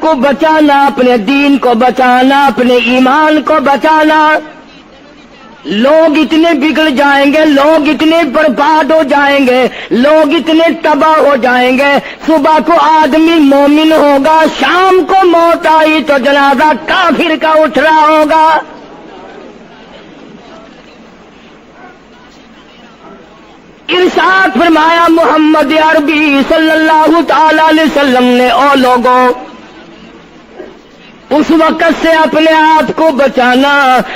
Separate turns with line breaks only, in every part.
کو بچانا، اپنے دین کو بچانا، اپنے ایمان کو بچانا۔ لوگ اتنے بگڑ جائیں گے، لوگ اتنے برباد ہو جائیں گے، لوگ اتنے تباہ ہو جائیں گے۔ صبح کو آدمی مومن ہوگا، شام کو موت آئی تو جنازہ کافر کا اٹھ رہا ہوگا۔ ارشاد فرمایا محمد عربی صلی اللہ تعالی علیہ وسلم نے، او لوگوں، اس وقت سے اپنے آپ کو بچانا،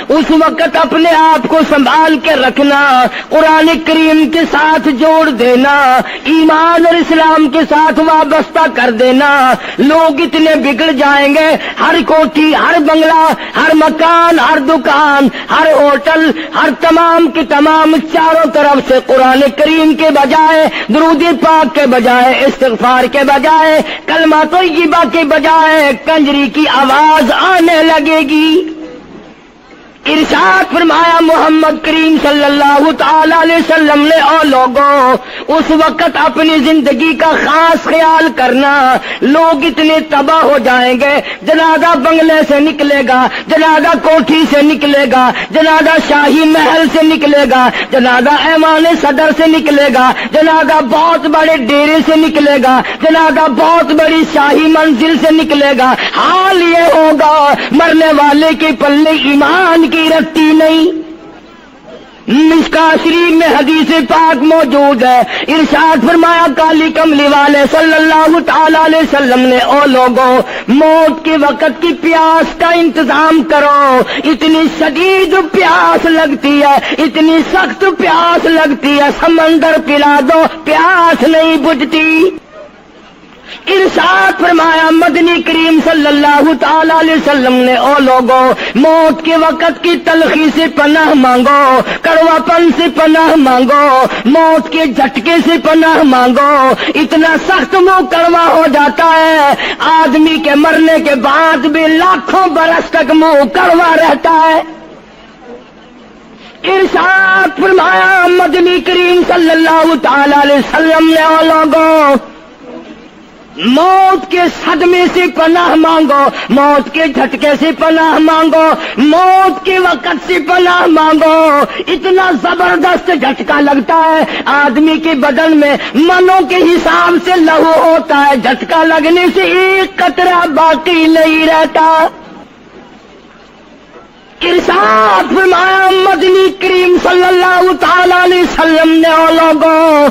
اس وقت اپنے آپ کو سنبھال کے رکھنا، قرآن کریم کے ساتھ جوڑ دینا، ایمان اور اسلام کے ساتھ وابستہ کر دینا۔ لوگ اتنے بگڑ جائیں گے، ہر کوٹھی، ہر بنگلہ، ہر مکان، ہر دکان، ہر ہوٹل، ہر تمام کے تمام چاروں طرف سے قرآن کریم کے بجائے، درود پاک کے بجائے، استغفار کے بجائے، کلمہ طیبہ کے بجائے کنجری کی آواز آنے لگے گی۔ ارشاد فرمایا محمد کریم صلی اللہ تعالی علیہ وسلم نے، او لوگوں، اس وقت اپنی زندگی کا خاص خیال کرنا۔ لوگ اتنے تباہ ہو جائیں گے، جنازہ بنگلے سے نکلے گا، جنازہ کوٹھی سے نکلے گا، جنازہ شاہی محل سے نکلے گا، جنازہ ایوان صدر سے نکلے گا، جنازہ بہت بڑے ڈیرے سے نکلے گا، جنازہ بہت بڑی شاہی منزل سے نکلے گا۔ حال یہ ہوگا مرنے والے کے پلے ایمان کی رکھتی نہیں۔ مشکاۃ شریف میں حدیث پاک موجود ہے، ارشاد فرمایا کالی کملی والے صلی اللہ تعالی علیہ وسلم نے، او لوگوں، موت کے وقت کی پیاس کا انتظام کرو۔ اتنی شدید پیاس لگتی ہے، اتنی سخت پیاس لگتی ہے، سمندر پلا دو پیاس نہیں بجھتی۔ ارشاد فرمایا مدنی کریم صلی اللہ تعالی علیہ وسلم نے، او لوگوں، موت کے وقت کی تلخی سے پناہ مانگو، کڑوا پن سے پناہ مانگو، موت کے جھٹکے سے پناہ مانگو۔ اتنا سخت منہ کڑوا ہو جاتا ہے، آدمی کے مرنے کے بعد بھی لاکھوں برس تک منہ کڑوا رہتا ہے۔ ارشاد فرمایا مدنی کریم صلی اللہ تعالی علیہ وسلم نے، او لوگوں، موت کے صدمے سے پناہ مانگو، موت کے جھٹکے سے پناہ مانگو، موت کے وقت سے پناہ مانگو۔ اتنا زبردست جھٹکا لگتا ہے، آدمی کے بدن میں منوں کے حساب سے لہو ہوتا ہے، جھٹکا لگنے سے ایک قطرہ باقی نہیں رہتا۔ ارشاد فرمایا مدنی کریم صلی اللہ تعالی علیہ وسلم نے، او لوگوں،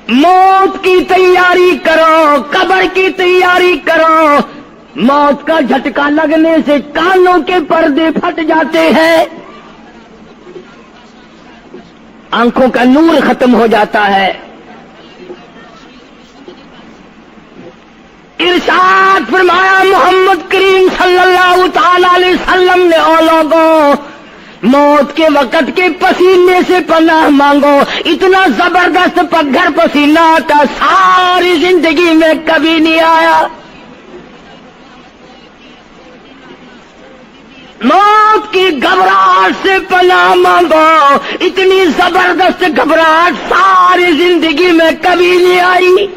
موت کی تیاری کرو، قبر کی تیاری کرو۔ موت کا جھٹکا لگنے سے کانوں کے پردے پھٹ جاتے ہیں، آنکھوں کا نور ختم ہو جاتا ہے۔ ارشاد فرمایا محمد کریم صلی اللہ تعالی علیہ وسلم نے، او لوگوں، موت کے وقت کے پسینے سے پناہ مانگو۔ اتنا زبردست پگھر پسینہ آتا ساری زندگی میں کبھی نہیں آیا۔ موت کی گھبراہٹ سے پناہ مانگو، اتنی زبردست گھبراہٹ ساری زندگی میں کبھی نہیں آئی۔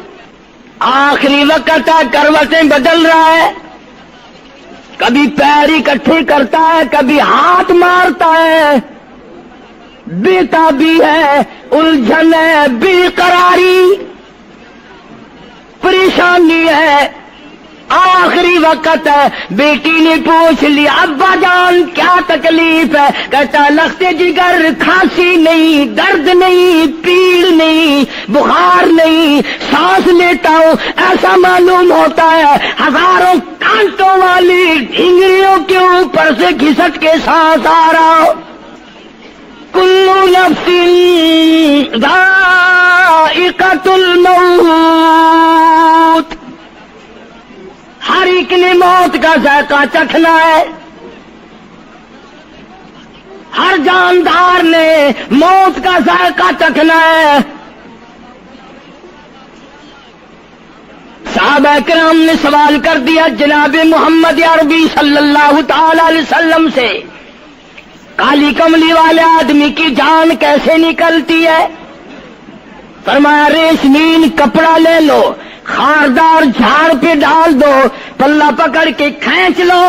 آخری وقت ہے، کروٹیں بدل رہا ہے، کبھی پیر اکٹھے کرتا ہے، کبھی ہاتھ مارتا ہے، بےتابی ہے، الجھن ہے، بے قراری، پریشانی ہے، آخری وقت ہے۔ بیٹی نے پوچھ لیا ابا جان کیا تکلیف ہے؟ کہتا لخت جگر، کھانسی نہیں، درد نہیں، پیڑ نہیں، بخار نہیں، سانس لیتا ہوں ایسا معلوم ہوتا ہے ہزاروں کانٹوں والی ڈھنگریوں کے اوپر سے گھسٹ کے سانس آ رہا ہو۔ کلو نفس ذائقۃ الموت، ہر ایک نے موت کا ذائقہ چکھنا ہے، ہر جاندار نے موت کا ذائقہ چکھنا ہے۔ صحابہ کرام نے سوال کر دیا جناب محمد عربی صلی اللہ تعالی علیہ وسلم سے، کالی کملی والے آدمی کی جان کیسے نکلتی ہے؟ فرمایا ریشمین کپڑا لے لو، خاردار جھاڑ پہ ڈال دو، پلہ پکڑ کے کھینچ لو،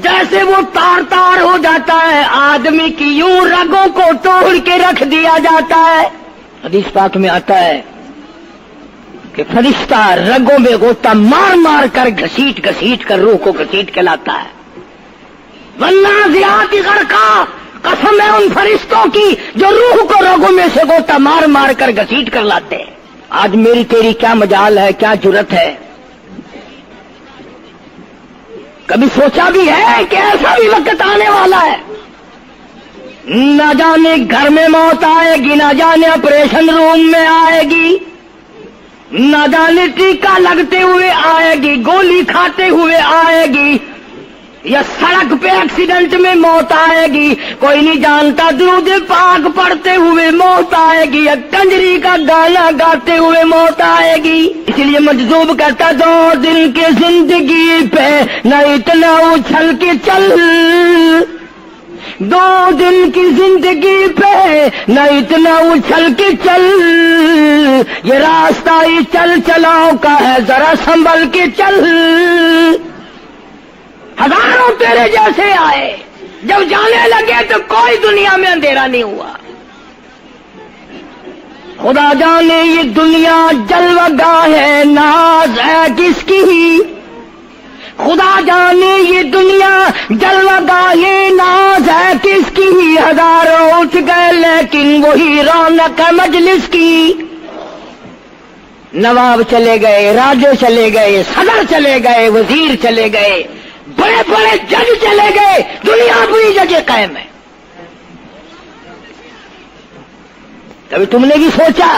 جیسے وہ تار تار ہو جاتا ہے، آدمی کی یوں رگوں کو توڑ کے رکھ دیا جاتا ہے۔ حدیث پاک میں آتا ہے کہ فرشتہ رگوں میں غوطہ مار مار کر گھسیٹ گھسیٹ کر روح کو گھسیٹ کے لاتا ہے۔ والنازعات غرقا، قسم ہے ان فرشتوں کی جو روح کو رگوں میں سے غوطہ مار مار کر گھسیٹ کر لاتے ہیں۔ آج میری تیری کیا مجال ہے، کیا جرت ہے؟ کبھی سوچا بھی ہے کہ ایسا بھی وقت آنے والا ہے، نہ جانے گھر میں موت آئے گی، نہ جانے آپریشن روم میں آئے گی، نہ جانے ٹیکہ لگتے ہوئے آئے گی، گولی کھاتے ہوئے آئے گی، یا سڑک پہ ایکسیڈنٹ میں موت آئے گی، کوئی نہیں جانتا، درود پاک پڑھتے ہوئے موت آئے گی، یا کنجری کا گانا گاتے ہوئے موت آئے گی۔ اس لیے مجذوب کرتا 2 دن کی زندگی پہ نہ اتنا اچھل کے چل، 2 دن کی زندگی پہ نہ اتنا اچھل کے چل، یہ راستہ ہی چل چلاؤ کا ہے، ذرا سنبھل کے چل۔ ہزاروں تیرے جیسے آئے، جب جانے لگے تو کوئی دنیا میں اندھیرا نہیں ہوا۔ خدا جانے یہ دنیا جلوہ گاہ ہے، ناز ہے کس کی؟ خدا جانے یہ دنیا جلوہ گاہ ہے، ناز ہے کس کی؟ ہزاروں اٹھ گئے لیکن وہی رونق ہے مجلس کی۔ نواب چلے گئے، راجے چلے گئے، صدر چلے گئے، وزیر چلے گئے، بڑے بڑے جج چلے گئے، دنیا اپنی جگہ قائم ہے۔ کبھی تم نے بھی سوچا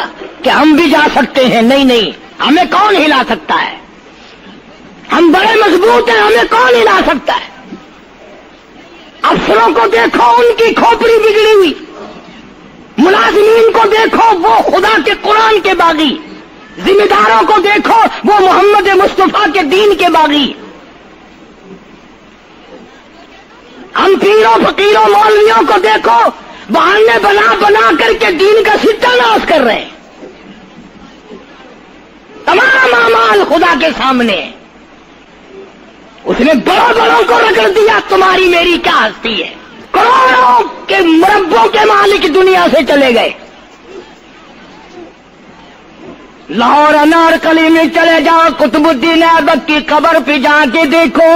کہ ہم بھی جا سکتے ہیں؟ نہیں نہیں، ہمیں کون ہلا سکتا ہے؟ ہم بڑے مضبوط ہیں، ہمیں کون ہلا سکتا ہے؟ افسروں کو دیکھو، ان کی کھوپڑی بگڑی ہوئی، ملازمین کو دیکھو، وہ خدا کے قرآن کے باغی، ذمہ داروں کو دیکھو، وہ محمد مصطفیٰ کے دین کے باغی۔ ہم پیروں فقیروں مولویوں کو دیکھو، بہانے بنا بنا کر کے دین کا ستہ ناش کر رہے ہیں۔ تمام اعمال خدا کے سامنے، اس نے بڑوں بڑوں کو رگڑ دیا، تمہاری میری کیا ہستی ہے؟ کروڑوں کے مربوں کے مالک دنیا سے چلے گئے۔ لاہور انارکلی میں چلے جاؤ، قطب الدین ایبک کی قبر پہ جا کے دیکھو،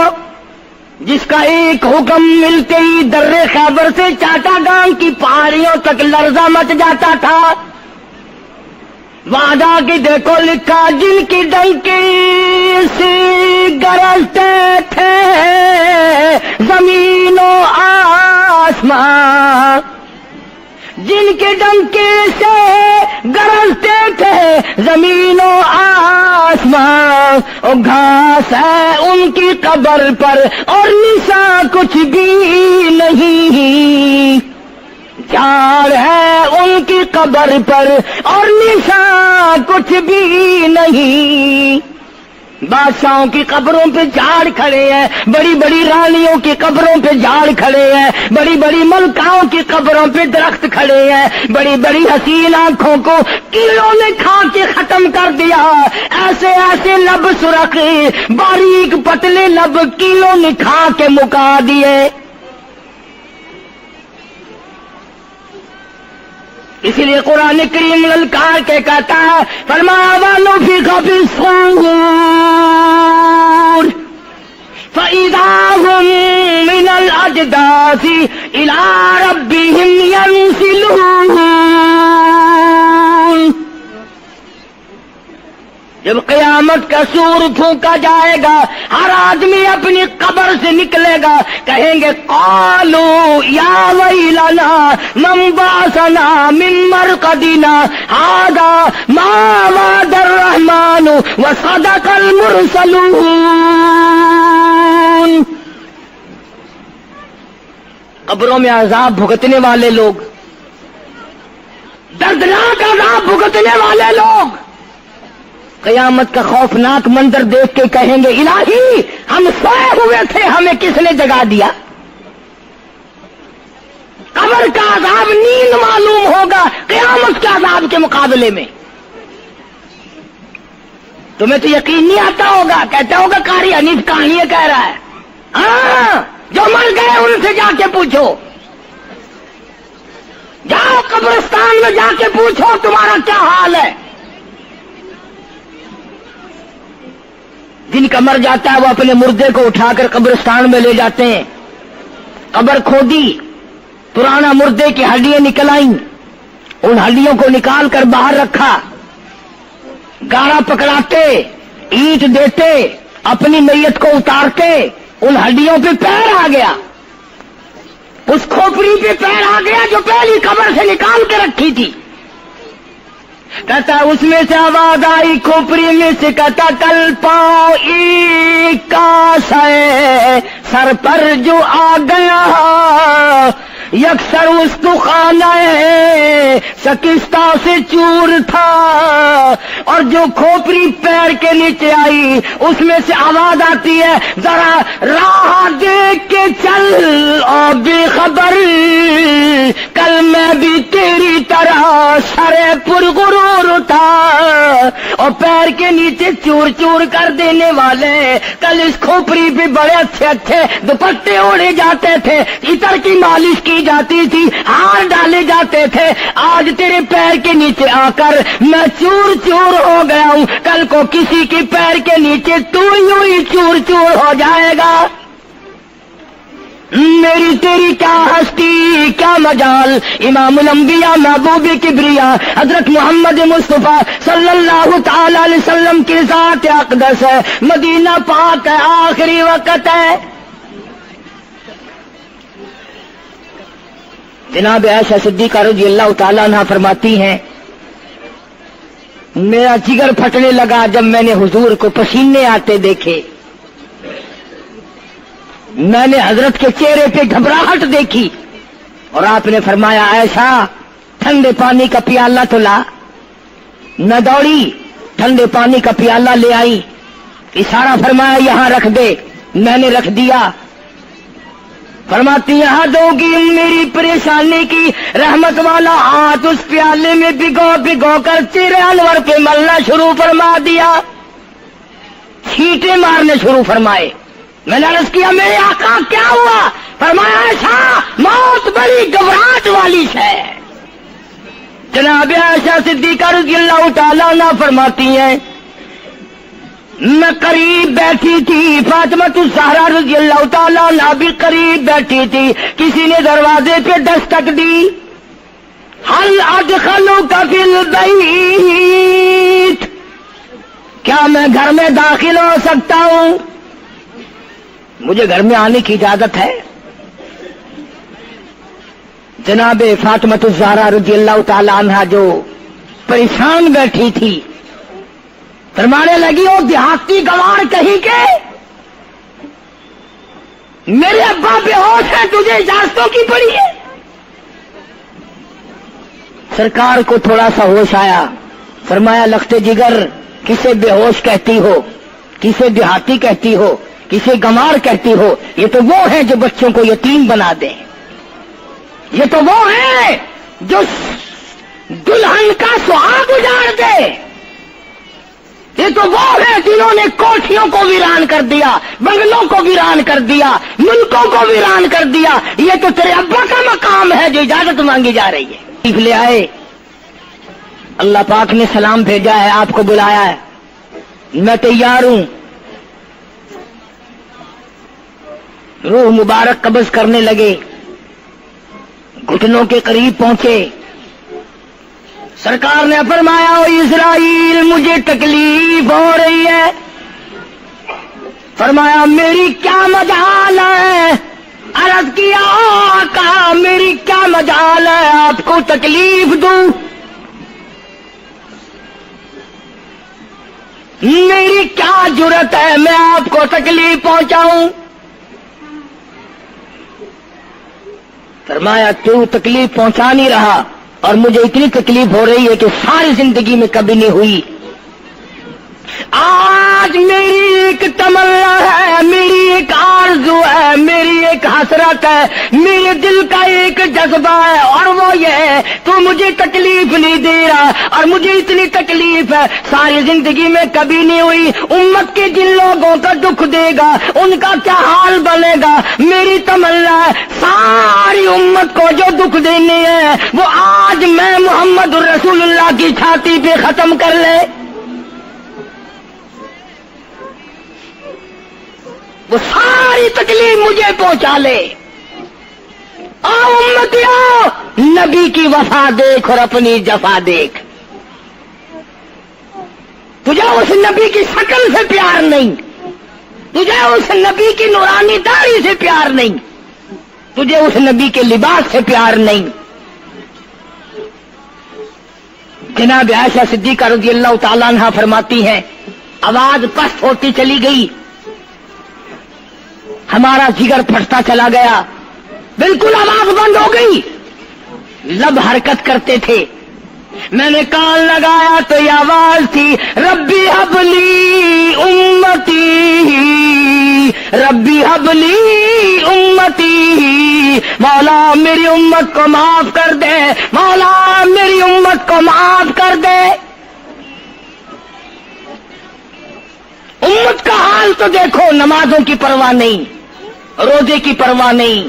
جس کا ایک حکم ملتے ہی در خیبر سے چاٹا گام کی پہاڑیوں تک لرزہ مچ جاتا تھا۔ وہاں جا کے دیکھو لکھا، جن کی ڈنکی سے گرجتے تھے زمین و آسمان، جن کے ڈنکے سے گرجتے تھے زمین و آسمان، اور گھاس ہے ان کی قبر پر اور نشان کچھ بھی نہیں، جھاڑ ہے ان کی قبر پر اور نشان کچھ بھی نہیں۔ بادشاہوں کی قبروں پہ جھاڑ کھڑے ہیں، بڑی بڑی رانیوں کی قبروں پہ جھاڑ کھڑے ہیں، بڑی بڑی ملکاؤں کی قبروں پہ درخت کھڑے ہیں، بڑی بڑی حسین آنکھوں کو کیڑوں نے کھا کے ختم کر دیا، ایسے ایسے لب سرخ باریک پتلے لب کیڑوں نے کھا کے مکا دیے۔ اسی لیے قرآن کریم للکار کے کہتا ہے، فرمایا وَنُفِخَ فِي الصُّورِ فَإِذَا هُم مِّنَ الْأَجْدَاثِ إِلَىٰ رَبِّهِمْ يَنسِلُونَ۔ جب قیامت کا سور پھونکا جائے گا، ہر آدمی اپنی قبر سے نکلے گا، کہیں گے قالو یا ویلنا من بعثنا من مرقدنا ھذا ما وعد الرحمن وصدق المرسلون۔ قبروں میں عذاب بھگتنے والے لوگ، دردناک عذاب بھگتنے والے لوگ قیامت کا خوفناک منظر دیکھ کے کہیں گے الہی ہم سوئے ہوئے تھے، ہمیں کس نے جگا دیا؟ قبر کا عذاب نیند معلوم ہوگا قیامت کے عذاب کے مقابلے میں۔ تمہیں تو یقین نہیں آتا ہوگا، کہتا ہوگا قاری حنیف کہانیاں کہہ رہا ہے۔ ہاں، جو مر گئے ان سے جا کے پوچھو، جاؤ قبرستان میں جا کے پوچھو تمہارا کیا حال ہے۔ جن کا مر جاتا ہے وہ اپنے مردے کو اٹھا کر قبرستان میں لے جاتے ہیں، قبر کھودی، پرانا مردے کی ہڈیاں نکل آئیں، ان ہڈیوں کو نکال کر باہر رکھا، گاڑا پکڑاتے، اینٹ دیتے، اپنی میت کو اتارتے، ان ہڈیوں پہ پیر آ گیا، اس کھوپڑی پہ پیر آ گیا جو پہلی قبر سے نکال کے رکھی تھی۔ کہتا اس میں سے آواز آئی کھوپڑی میں سے، کہتا کل پاؤں ایک کاش ہے سر پر جو آ گیا، یکسر استخانہ سکستہ سے چور تھا، اور جو کھوپڑی پیر کے نیچے آئی اس میں سے آواز آتی ہے ذرا راہ دیکھ کے چل اور بے خبر، کل میں بھی تیری طرح سرے پرغرور تھا، اور پیر کے نیچے چور چور کر دینے والے کل اس کھوپڑی پہ بڑے اچھے اچھے دوپٹے اوڑے جاتے تھے، عطر کی مالش کی جاتی تھی، ہار ڈالے جاتے تھے، آج تیرے پیر کے نیچے آ کر میں چور چور ہو گیا ہوں، کل کو کسی کے پیر کے نیچے تو یوں ہی چور چور ہو جائے گا۔ میری تیری کیا ہستی کیا مجال، امام الانبیاء محبوب کبریا حضرت محمد مصطفیٰ صلی اللہ تعالی علیہ وسلم کی ذات اقدس ہے، مدینہ پاک ہے، آخری وقت ہے۔ جناب عائشہ صدیقہ رضی اللہ تعالیٰ عنہ فرماتی ہیں میرا جگر پھٹنے لگا جب میں نے حضور کو پسینے آتے دیکھے، میں نے حضرت کے چہرے پہ گھبراہٹ دیکھی، اور آپ نے فرمایا عائشہ ٹھنڈے پانی کا پیالہ تو لا۔ میں دوڑی، ٹھنڈے پانی کا پیالہ لے آئی، اشارہ فرمایا یہاں رکھ دے، میں نے رکھ دیا۔ فرماتی یہاں دو گی میری پریشانی کی رحمت والا ہاتھ اس پیالے میں بھگو بھگو کر چہرے انور پہ ملنا شروع فرما دیا، چھینٹے مارنے شروع فرمائے۔ میں نے عرض کیا میرے آقا کیا ہوا؟ فرمایا عائشہ موت بڑی گھبراہٹ والی ہے۔ جناب عائشہ صدیقہ رضی اللہ تعالیٰ عنہ فرماتی ہیں میں قریب بیٹھی تھی، فاطمہ الزہرا رضی اللہ تعالیٰ عنہ بھی قریب بیٹھی تھی، کسی نے دروازے پہ دستک دی، حل ادخلوک فی البیت، کیا میں گھر میں داخل ہو سکتا ہوں؟ مجھے گھر میں آنے کی اجازت ہے؟ جناب فاطمہ الزہرا رضی اللہ تعالی عنہا جو پریشان بیٹھی تھی فرمانے لگی وہ دیہاتی گوار کہیں کے میرے ابا بے ہوش ہے، تجھے اجازتوں کی پڑی ہے؟ سرکار کو تھوڑا سا ہوش آیا، فرمایا لخت جگر کسے بے ہوش کہتی ہو، کسے دیہاتی کہتی ہو، کسے گمار کہتی ہو؟ یہ تو وہ ہیں جو بچوں کو یتیم بنا دیں، یہ تو وہ ہیں جو دلہن کا سہاگ اجاڑ دے، یہ تو وہ ہیں جنہوں نے کوٹھیوں کو ویران کر دیا، بنگلوں کو ویران کر دیا، ملکوں کو ویران کر دیا۔ یہ تو تیرے ابا کا مقام ہے جو اجازت مانگی جا رہی ہے۔ لے آئے، اللہ پاک نے سلام بھیجا ہے، آپ کو بلایا ہے، میں تیار ہوں۔ روح مبارک قبض کرنے لگے، گھٹنوں کے قریب پہنچے، سرکار نے فرمایا او اسرائیل مجھے تکلیف ہو رہی ہے۔ فرمایا میری کیا مجال ہے؟ عرض کیا آقا میری کیا مجال ہے آپ کو تکلیف دوں؟ میری کیا جرت ہے میں آپ کو تکلیف پہنچاؤں؟ فرمایا تو تکلیف پہنچا نہیں رہا، اور مجھے اتنی تکلیف ہو رہی ہے کہ ساری زندگی میں کبھی نہیں ہوئی۔ آج میری ایک تمنا ہے، میری ایک آرزو ہے، میری ایک حسرت ہے، میرے دل کا ایک جذبہ ہے اور وہ یہ ہے تو مجھے تکلیف نہیں دے رہا، اور مجھے اتنی تکلیف ہے ساری زندگی میں کبھی نہیں ہوئی۔ امت کے جن لوگوں کا دکھ دے گا ان کا کیا حال بنے گا؟ میری تمنا ہے ساری امت کو جو دکھ دینے ہیں وہ آج میں محمد رسول اللہ کی چھاتی پہ ختم کر لے، وہ ساری تکلیف مجھے پہنچا لے۔ آؤ امتیوں، نبی کی وفا دیکھ اور اپنی جفا دیکھ۔ تجھے اس نبی کی شکل سے پیار نہیں، تجھے اس نبی کی نورانی داڑھی سے پیار نہیں، تجھے اس نبی کے لباس سے پیار نہیں۔ جناب عائشہ صدیقہ رضی اللہ تعالیٰ عنہا فرماتی ہیں آواز پست ہوتی چلی گئی، ہمارا جگر پھٹتا چلا گیا، بالکل آواز بند ہو گئی، لب حرکت کرتے تھے۔ میں نے کان لگایا تو یہ آواز تھی ربی حبلی امتی، ربی حبلی امتی، مولا میری امت کو معاف کر دے، مولا میری امت کو معاف کر دے۔ امت کا حال تو دیکھو، نمازوں کی پرواہ نہیں، روزے کی پرواہ نہیں،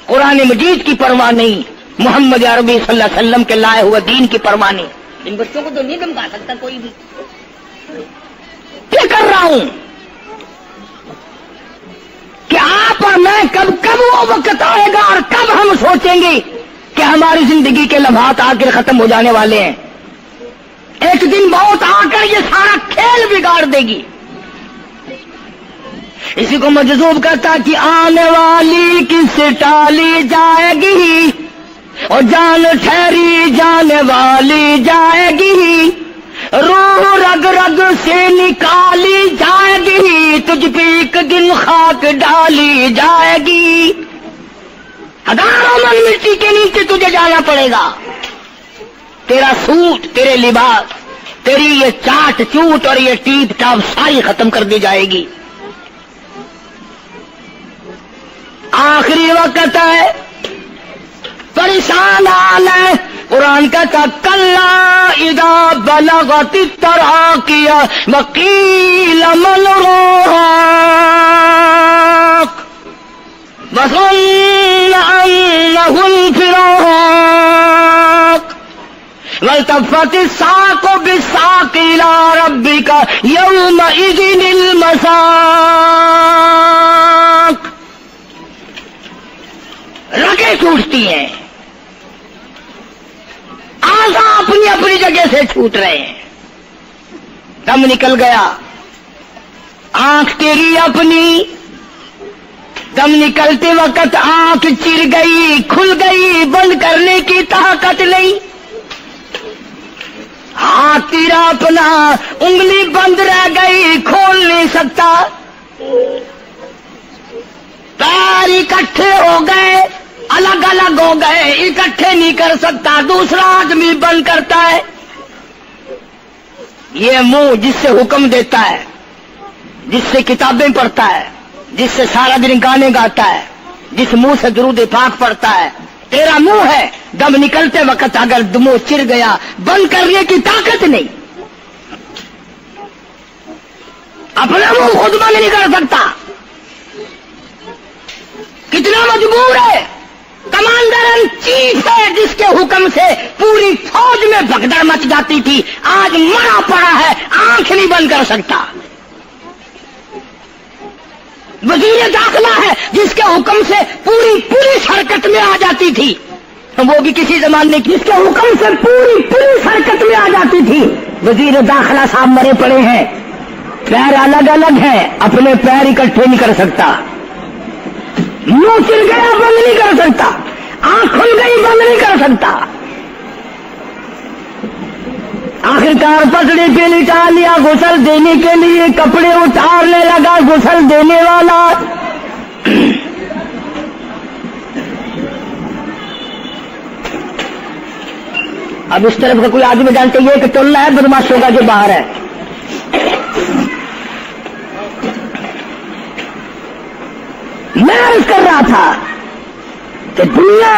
قرآن مجید کی پرواہ نہیں، محمد عربی صلی اللہ علیہ وسلم کے لائے ہوئے دین کی پرواہ نہیں۔ ان بچوں کو تو نہیں دمکا سکتا کوئی بھی۔ کیا کر رہا ہوں کہ آپ اور میں کب وہ وقت آئے گا اور کب ہم سوچیں گے کہ ہماری زندگی کے لمحات آ کر ختم ہو جانے والے ہیں۔ ایک دن بہت آ کر یہ سارا کھیل بگاڑ دے گی۔ اسی کو مجذوب کرتا کہ آنے والی کس ٹالی جائے گی، اور جان ٹھہری جانے والی جائے گی، روح رگ رگ سے نکالی جائے گی، تجھ پہ ایک دن خاک ڈالی جائے گی، ہزاروں من مٹی کے نیچے تجھے جانا پڑے گا، تیرا سوٹ، تیرے لباس، تیری یہ چاٹ چوٹ اور یہ ٹیپ ٹاپ ساری ختم کر دی جائے گی۔ آخری وقت ہے، پریشان حال ہے۔ قرآن کہتا کلا اذا بلغت التراقی وقیل من راق وظن انه الفراق والتفت الساق بالساق الى ربك يومئذ المساق۔ رگیں ٹوٹتی ہیں، آزا اپنی اپنی جگہ سے چھوٹ رہے ہیں، دم نکل گیا، آنکھ تیری اپنی، دم نکلتے وقت آنکھ چر گئی، کھل گئی، بند کرنے کی طاقت نہیں، ہاتھ تیرا اپنا، انگلی بند رہ گئی، کھول نہیں سکتا، پیر اکٹھے ہو گئے، الگ الگ ہو گئے، اکٹھے نہیں کر سکتا، دوسرا آدمی بند کرتا ہے۔ یہ منہ جس سے حکم دیتا ہے، جس سے کتابیں پڑھتا ہے، جس سے سارا دن گانے گاتا ہے، جس منہ سے درود پاک پڑھتا ہے، تیرا منہ ہے، دم نکلتے وقت اگر منہ چر گیا، بند کرنے کی طاقت نہیں، اپنا منہ خود بند نہیں کر سکتا، کتنا مجبور ہے، کمانڈر ان چیف ہے جس کے حکم سے پوری فوج میں بھگدڑ مچ جاتی تھی، آج مرا پڑا ہے، آنکھ نہیں بند کر سکتا، وزیر داخلہ ہے جس کے حکم سے پوری پولیس حرکت میں آ جاتی تھی، وہ بھی کسی زمانے کی، جس کے حکم سے پوری پولیس حرکت میں آ جاتی تھی، وزیر داخلہ صاحب مرے پڑے ہیں، پیر الگ الگ ہیں، اپنے پیر اکٹھے نہیں کر سکتا، منہ چل گیا بند نہیں کر سکتا، آنکھ کھل گئی بند نہیں کر سکتا، آخرکار پسڑی پہ لٹا لیا، غسل دینے کے لیے کپڑے اتارنے لگا غسل دینے والا، اب اس طرف کا کوئی آدمی جانتے یہ کہ ٹولنا ہے بدماشوں کا جو باہر ہے، میں عرض کر رہا تھا کہ دنیا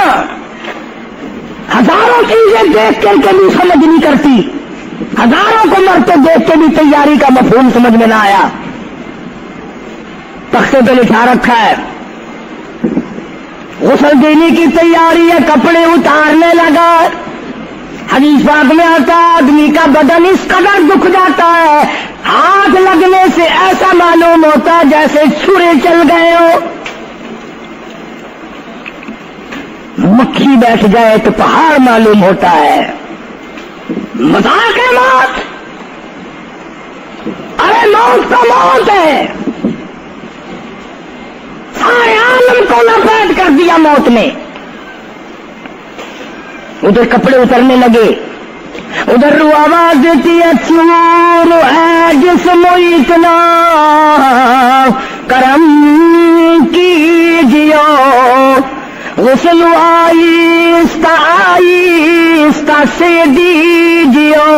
ہزاروں چیزیں دیکھ کر کے بھی سمجھ نہیں کرتی، ہزاروں کو مرتے دیکھ کے بھی تیاری کا مفہوم سمجھ میں نہ آیا۔ تختے پہ لکھا رکھا ہے غسل دینے کی تیاری ہے، کپڑے اتارنے لگا۔ حدیث پاک میں آتا ہے آدمی کا بدن اس قدر دکھ جاتا ہے، ہاتھ لگنے سے ایسا معلوم ہوتا ہے جیسے چھرے چل گئے ہو، مکھی بیٹھ جائے تو پہاڑ معلوم ہوتا ہے۔ مذاق ہے موت، ارے موت تو موت ہے، سارے عالم کو لپیٹ کر دیا موت نے۔ ادھر کپڑے اترنے لگے، ادھر رو آواز دیتی ہے چور ہے جسم اتنا کرم کیجیو، غسل آہستہ آہستہ سے دیجیو،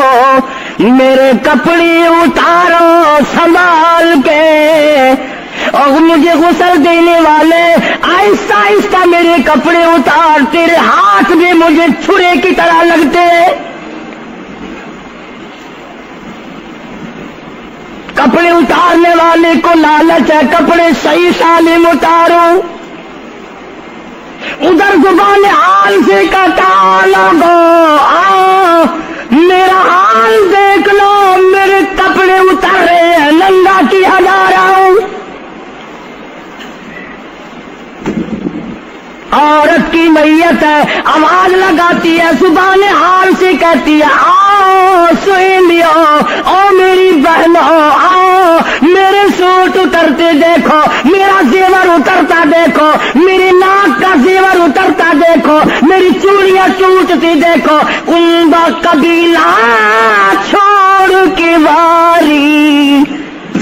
میرے کپڑے اتارو سنبھال کے، اور مجھے غسل دینے والے آہستہ آہستہ میرے کپڑے اتار، تیرے ہاتھ بھی مجھے چھرے کی طرح لگتے، کپڑے اتارنے والے کو لالچ ہے کپڑے صحیح سالم اتارو، ادھر زبان حال سے کہتا لوگو میرا حال دیکھ لو، میرے کپڑے اتار رہے ہیں، ننگا کیا جا رہا ہوں۔ عورت کی میت ہے، آواز لگاتی ہے، زبان حال سے کہتی ہے آؤ سہیلیو، او میری بہنوں آؤ، میرے سوٹ اترتے دیکھو، میرا زیور اترتا دیکھو، میری ناک کا زیور اترتا دیکھو، میری چوڑیاں ٹوٹتی دیکھو، ان با قبیلہ چھوڑ کے واری،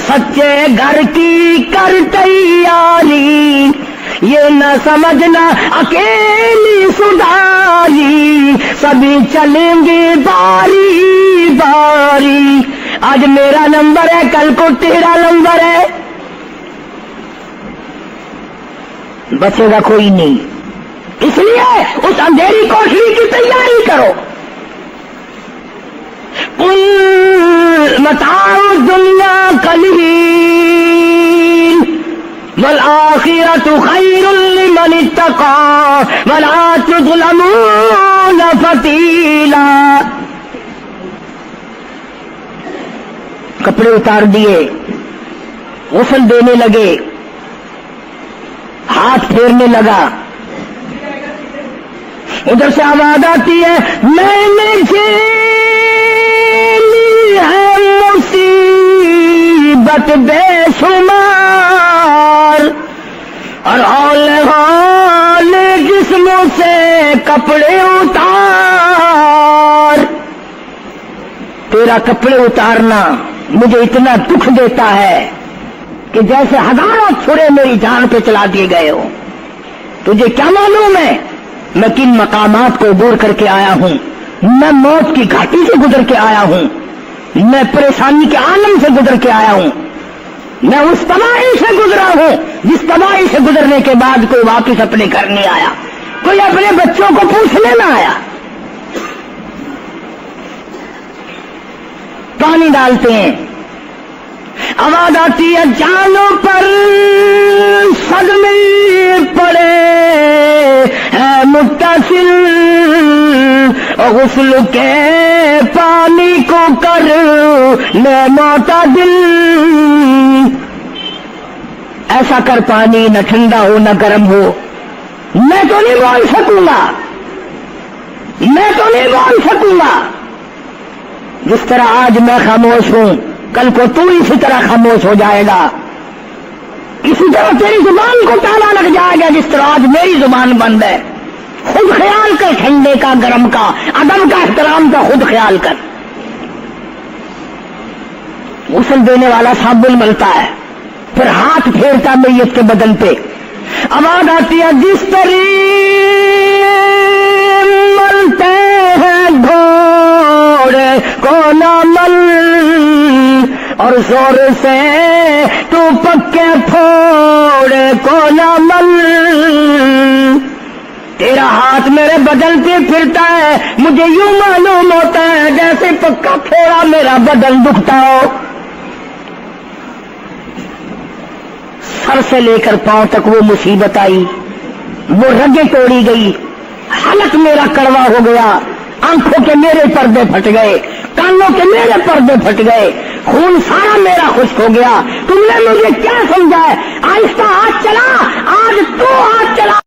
سچے گھر کی کر تیاری، یہ نہ سمجھنا اکیلی سدھاری، سبھی چلیں گے باری باری، آج میرا نمبر ہے کل کو تیرا نمبر ہے، بچے گا کوئی نہیں، اس لیے اس اندھیری کوٹری کی تیاری کرو۔ قل متاع الدنیا قلیل والآخرۃ خیر لمن اتقى ولا تظلمون فتیلا۔ کپڑے اتار دیے، غسل دینے لگے، ہاتھ پھیرنے لگا، ادھر سے آواز آتی ہے میں نے جھیلی ہے مصیبت بے شمار، اور ہال جسموں سے کپڑے اتار، تیرا کپڑے اتارنا مجھے اتنا دکھ دیتا ہے کہ جیسے ہزاروں چھرے میری جان پہ چلا دیے گئے ہو۔ تجھے کیا معلوم ہے میں کن مقامات کو عبور کر کے آیا ہوں، میں موت کی گھاٹی سے گزر کے آیا ہوں، میں پریشانی کے عالم سے گزر کے آیا ہوں، میں اس تباہی سے گزرا ہوں جس تباہی سے گزرنے کے بعد کوئی واپس اپنے گھر نہیں آیا، کوئی اپنے بچوں کو پوچھنے نہ آیا۔ پانی ڈالتے ہیں، آواز آتی ہے جانوں پر صدمے پڑے ہے متصل، غسل کے پانی کو کر لے معتدل، ایسا کر پانی نہ ٹھنڈا ہو نہ گرم ہو، میں تو نہیں بول سکوں گا، میں تو نہیں بول سکوں گا، جس طرح آج میں خاموش ہوں کل کو تو اسی طرح خاموش ہو جائے گا، اسی طرح تیری زبان کو تالا لگ جائے گا جس طرح آج میری زبان بند ہے۔ خود خیال کر، ٹھنڈے کا گرم کا ادب کا احترام کا خود خیال کر۔ غسل دینے والا صابن ملتا ہے، پھر ہاتھ پھیرتا میت کے بدن پہ، آواز آتی ہے جس طریق ملتے ہیں گھوڑے کو نہ مل، اور زور سے تو پکے پھوڑے کو نہ مل، تیرا ہاتھ میرے بدن پہ پھرتا ہے، مجھے یوں معلوم ہوتا ہے جیسے پکا پھوڑا میرا بدن دکھتا ہو۔ سر سے لے کر پاؤں تک وہ مصیبت آئی، وہ رگیں توڑی گئی، حلق میرا کڑوا ہو گیا، آنکھوں کے میرے پردے پھٹ گئے، کانوں کے میرے پردے پھٹ گئے، خون سارا میرا خشک ہو گیا۔ تم نے مجھے کیا سمجھا ہے؟ آہستہ ہاتھ چلا، آج تو ہاتھ چلا۔